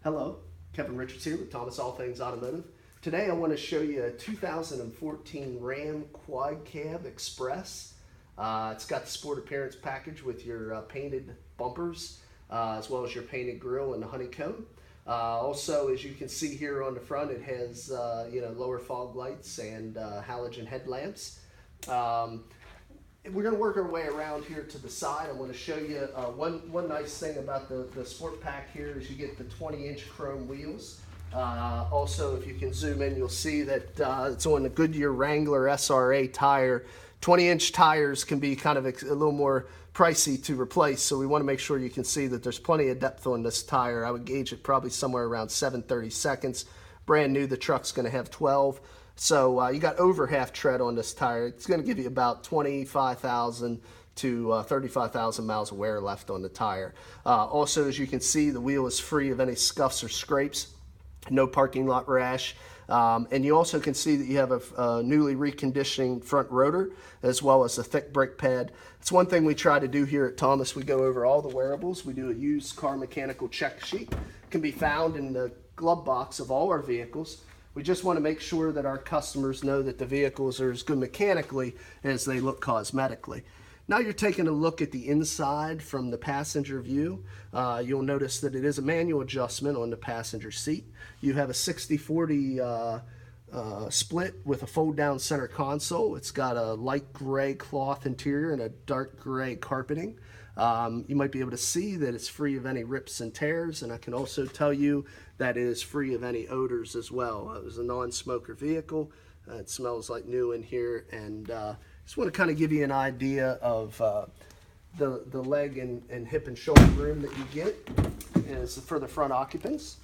Hello, Kevin Richards here with Thomas All Things Automotive. Today I want to show you a 2014 Ram Quad Cab Express. It's got the sport appearance package with your painted bumpers as well as your painted grille and the honeycomb. Also, as you can see here on the front, it has lower fog lights and halogen headlamps. We're going to work our way around here to the side. I want to show you one nice thing about the Sport Pack here is you get the 20-inch chrome wheels. Also, if you can zoom in, you'll see that it's on the Goodyear Wrangler SRA tire. 20-inch tires can be kind of a little more pricey to replace, so we want to make sure you can see that there's plenty of depth on this tire. I would gauge it probably somewhere around 7/32. Brand new, the truck's going to have 12. So you got over half tread on this tire. It's going to give you about 25,000 to 35,000 miles of wear left on the tire. Also, as you can see, the wheel is free of any scuffs or scrapes, no parking lot rash. And you also can see that you have a newly reconditioning front rotor as well as a thick brake pad. It's one thing we try to do here at Thomas. We go over all the wearables. We do a used car mechanical check sheet. It can be found in the glove box of all our vehicles. We just want to make sure that our customers know that the vehicles are as good mechanically as they look cosmetically. Now you're taking a look at the inside from the passenger view. You'll notice that it is a manual adjustment on the passenger seat. You have a 60/40 split with a fold-down center console. It's got a light gray cloth interior and a dark gray carpeting. You might be able to see that it's free of any rips and tears, and I can also tell you that it is free of any odors as well. It was a non-smoker vehicle. It smells like new in here, and just want to kind of give you an idea of the leg and hip and shoulder room that you get is for the front occupants.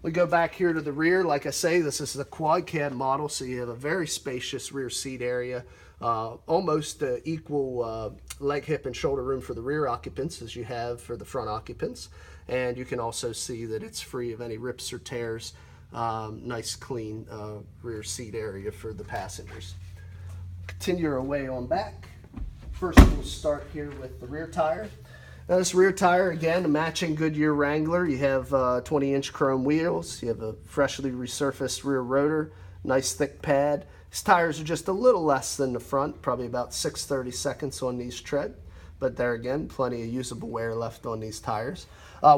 We go back here to the rear. Like I say, this is the quad cab model, so you have a very spacious rear seat area, almost equal leg, hip, and shoulder room for the rear occupants as you have for the front occupants. And you can also see that it's free of any rips or tears. Nice clean rear seat area for the passengers. Continue our way on back. First we'll start here with the rear tire. Now this rear tire, again, a matching Goodyear Wrangler. You have 20-inch chrome wheels. You have a freshly resurfaced rear rotor, nice thick pad. These tires are just a little less than the front, probably about 6/32 on these tread. But there again, plenty of usable wear left on these tires.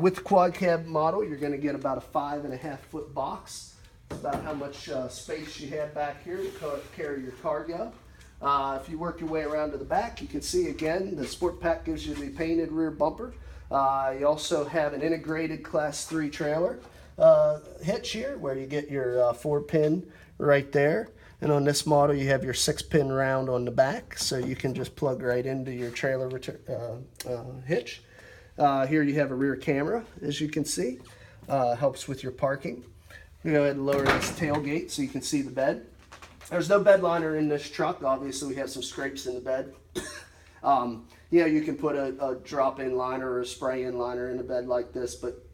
With the quad cab model, you're going to get about a 5.5-foot box. It's about how much space you have back here to carry your cargo. If you work your way around to the back, you can see again the Sport Pack gives you the painted rear bumper. You also have an integrated Class 3 trailer hitch here where you get your 4-pin right there. And on this model, you have your 6-pin round on the back, so you can just plug right into your trailer hitch. Here you have a rear camera, as you can see. Helps with your parking. We go ahead and lower this tailgate so you can see the bed. There's no bed liner in this truck. Obviously, we have some scrapes in the bed. You can put a drop-in liner or a spray-in liner in a bed like this, but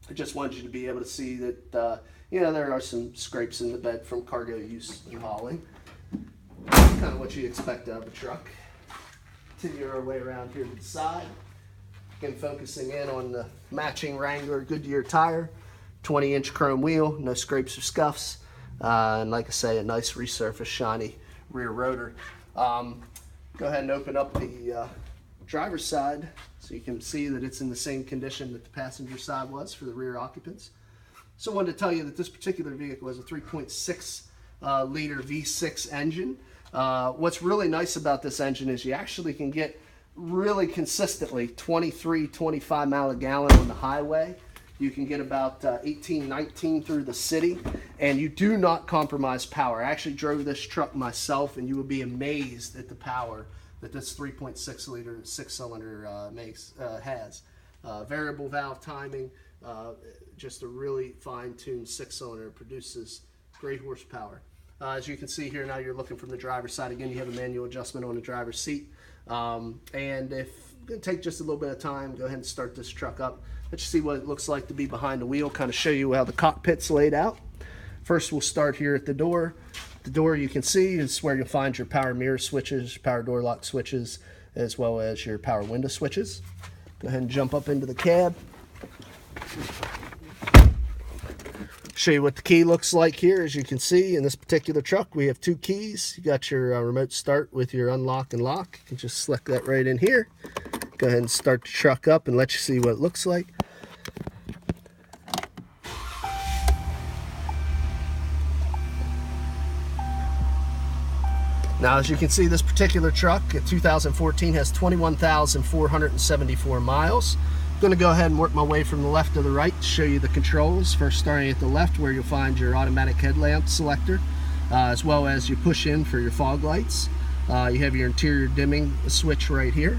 I just wanted you to be able to see that there are some scrapes in the bed from cargo use and hauling. Kind of what you expect out of a truck. Continue our way around here to the side. Again, focusing in on the matching Wrangler Goodyear tire, 20-inch chrome wheel, no scrapes or scuffs. And like I say, a nice resurfaced shiny rear rotor. Go ahead and open up the driver's side so you can see that it's in the same condition that the passenger side was for the rear occupants. So I wanted to tell you that this particular vehicle has a 3.6 liter V6 engine. What's really nice about this engine is you actually can get really consistently 23, 25 mile a gallon on the highway. You can get about 18, 19 through the city, and you do not compromise power. I actually drove this truck myself, and you would be amazed at the power that this 3.6 liter 6-cylinder has. Variable valve timing, just a really fine-tuned 6-cylinder, produces great horsepower. As you can see here now, you're looking from the driver's side. Again, you have a manual adjustment on the driver's seat. And if it's going to take just a little bit of time, go ahead and start this truck up. Let's see what it looks like to be behind the wheel, kind of show you how the cockpit's laid out. First, we'll start here at the door. The door, you can see, is where you'll find your power mirror switches, power door lock switches, as well as your power window switches. Go ahead and jump up into the cab. Show you what the key looks like here. As you can see, in this particular truck, we have 2 keys. You got your remote start with your unlock and lock. You can just select that right in here. Go ahead and start the truck up and let you see what it looks like. Now, as you can see, this particular truck, a 2014, has 21,474 miles. I'm going to go ahead and work my way from the left to the right to show you the controls. First, starting at the left, where you'll find your automatic headlamp selector, as well as your push in for your fog lights. You have your interior dimming switch right here.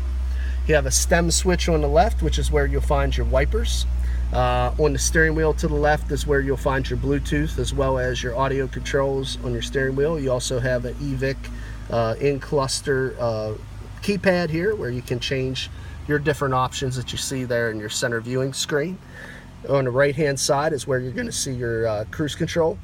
You have a stem switch on the left, which is where you'll find your wipers. On the steering wheel to the left is where you'll find your Bluetooth, as well as your audio controls on your steering wheel. You also have an EVIC in-cluster keypad here, where you can change your different options that you see there in your center viewing screen. On the right hand side is where you're going to see your cruise control.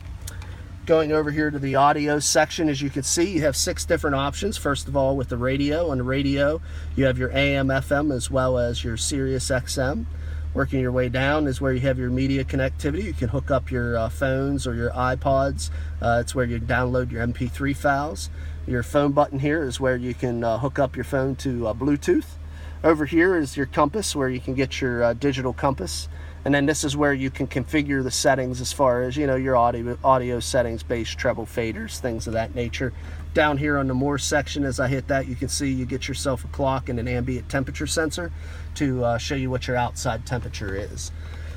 Going over here to the audio section, as you can see, you have 6 different options. First of all, with the radio. On the radio, you have your AM, FM, as well as your Sirius XM. Working your way down is where you have your media connectivity. You can hook up your phones or your iPods. It's where you download your MP3 files. Your phone button here is where you can hook up your phone to Bluetooth. Over here is your compass, where you can get your digital compass. And then this is where you can configure the settings as far as, your audio settings, bass, treble, faders, things of that nature. Down here on the more section, as I hit that, you can see you get yourself a clock and an ambient temperature sensor to show you what your outside temperature is.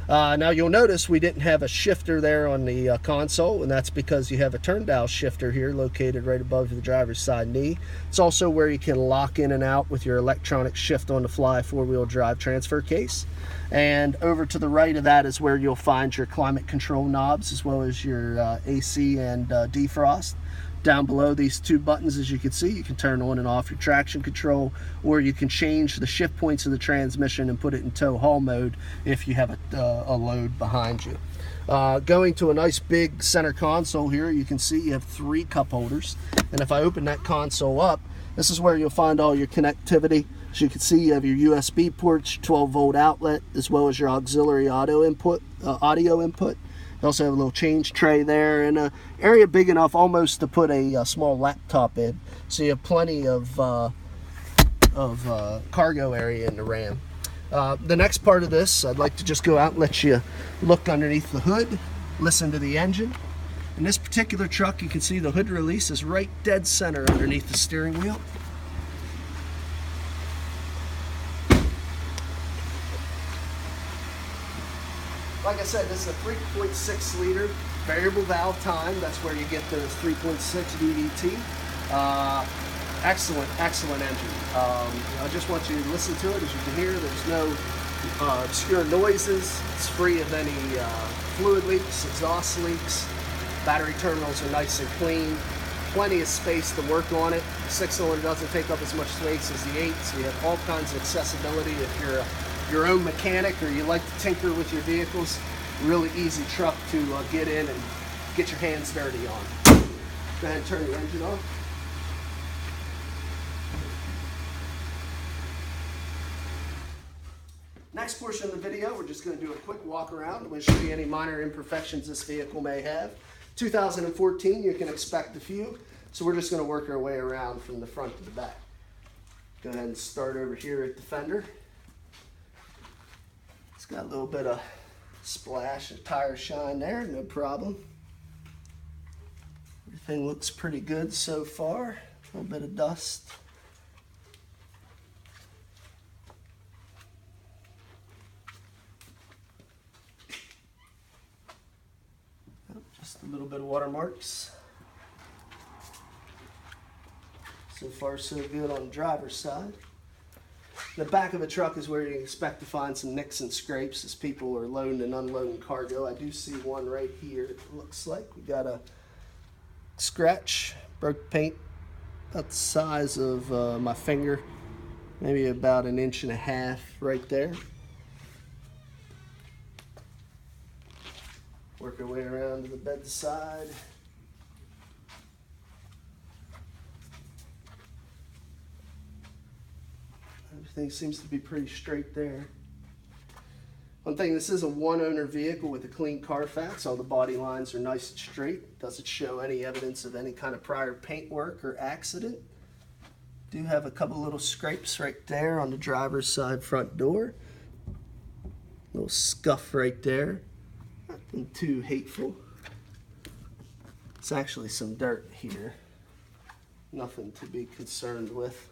Now you'll notice we didn't have a shifter there on the console, and that's because you have a turn dial shifter here located right above the driver's side knee. It's also where you can lock in and out with your electronic shift on the fly 4-wheel drive transfer case. And over to the right of that is where you'll find your climate control knobs, as well as your AC and defrost. Down below these 2 buttons, as you can see, you can turn on and off your traction control, or you can change the shift points of the transmission and put it in tow haul mode if you have a load behind you. Going to a nice big center console here, you can see you have 3 cup holders. And if I open that console up, this is where you'll find all your connectivity. As you can see, you have your USB ports, 12-volt outlet, as well as your auxiliary audio input. You also have a little change tray there, and an area big enough almost to put a small laptop in. So you have plenty of cargo area in the Ram. The next part of this, I'd like to just go out and let you look underneath the hood, listen to the engine. In this particular truck, you can see the hood release is right dead center underneath the steering wheel. Like I said, this is a 3.6 liter variable valve time. That's where you get the 3.6 DVT. Excellent engine. I just want you to listen to it. As you can hear, there's no obscure noises. It's free of any fluid leaks, exhaust leaks. Battery terminals are nice and clean. Plenty of space to work on it. The 6-cylinder doesn't take up as much space as the 8, so you have all kinds of accessibility if you're your own mechanic or you like to tinker with your vehicles. Really easy truck to get in and get your hands dirty on. Go ahead and turn the engine on. Next portion of the video, we're just going to do a quick walk around. We'll show you any minor imperfections this vehicle may have. 2014, you can expect a few, so we're just going to work our way around from the front to the back. Go ahead and start over here at the fender. It's got a little bit of splash and tire shine there, no problem. Everything looks pretty good so far. A little bit of dust. Just a little bit of watermarks. So far so good on the driver's side. The back of the truck is where you expect to find some nicks and scrapes as people are loading and unloading cargo. I do see one right here, it looks like. We got a scratch, broke paint about the size of my finger, maybe about 1.5 inches right there. Work our way around to the bedside. Everything seems to be pretty straight there. One thing, this is a one-owner vehicle with a clean Carfax. All the body lines are nice and straight. Doesn't show any evidence of any kind of prior paint work or accident. Do have a couple little scrapes right there on the driver's side front door. Little scuff right there. Nothing too hateful. It's actually some dirt here. Nothing to be concerned with.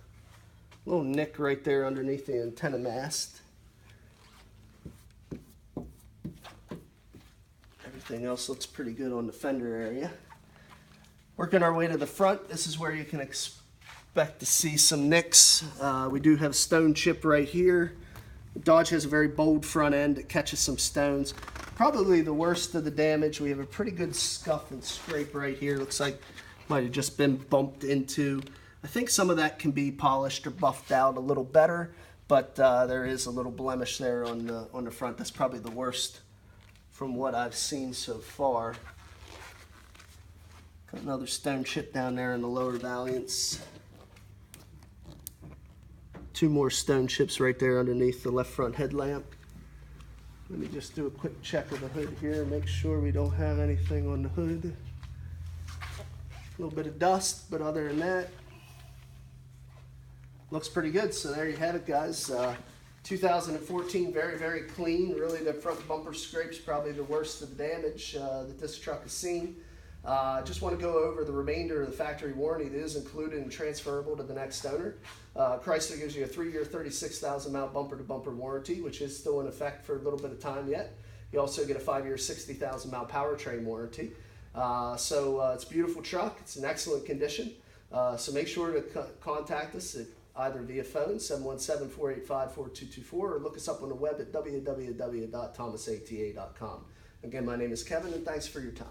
Little nick right there underneath the antenna mast. Everything else looks pretty good on the fender area. Working our way to the front, this is where you can expect to see some nicks. We do have stone chip right here. Dodge has a very bold front end that catches some stones. Probably the worst of the damage. We have a pretty good scuff and scrape right here. Looks like might have just been bumped into. I think some of that can be polished or buffed out a little better, but there is a little blemish there on the front. That's probably the worst from what I've seen so far. Got another stone chip down there in the lower valiance. Two more stone chips right there underneath the left front headlamp. Let me just do a quick check of the hood here, make sure we don't have anything on the hood. A little bit of dust, but other than that, looks pretty good. So there you have it, guys. 2014, very, very clean. Really, the front bumper scrape's probably the worst of the damage that this truck has seen. Just want to go over the remainder of the factory warranty that is included and transferable to the next owner. Chrysler gives you a 3-year, 36,000 mile bumper-to-bumper warranty, which is still in effect for a little bit of time yet. You also get a 5-year, 60,000 mile powertrain warranty. It's a beautiful truck. It's in excellent condition. So make sure to contact us at either via phone, 717-485-4224, or look us up on the web at www.thomasata.com. Again, my name is Kevin, and thanks for your time.